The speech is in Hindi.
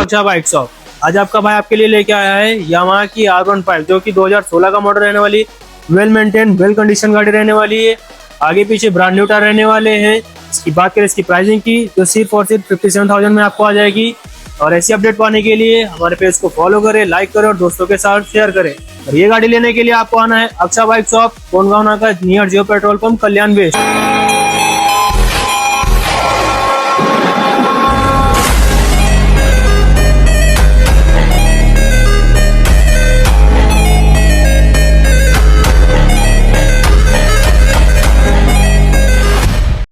अच्छा बाइक शॉप। आज आपका भाई आपके लिए लेके आया है यामाहा की R15 जो कि 2016 का मॉडल रहने वाली, वेल मेंटेन वेल कंडीशन गाड़ी रहने वाली है। आगे पीछे ब्रांड न्यू टायर रहने वाले हैं। इसकी बात करें इसकी प्राइसिंग की तो सिर्फ और सिर्फ 57,000 में आपको आ जाएगी। और ऐसी अपडेट पाने के लिए हमारे पेज को फॉलो करें, लाइक करें और दोस्तों के साथ शेयर करें। और ये गाड़ी लेने के लिए आपको आना है अक्षा बाइक शॉप, कोनगांव नाका, नियर जियो पेट्रोल पंप, कल्याण वेस्ट।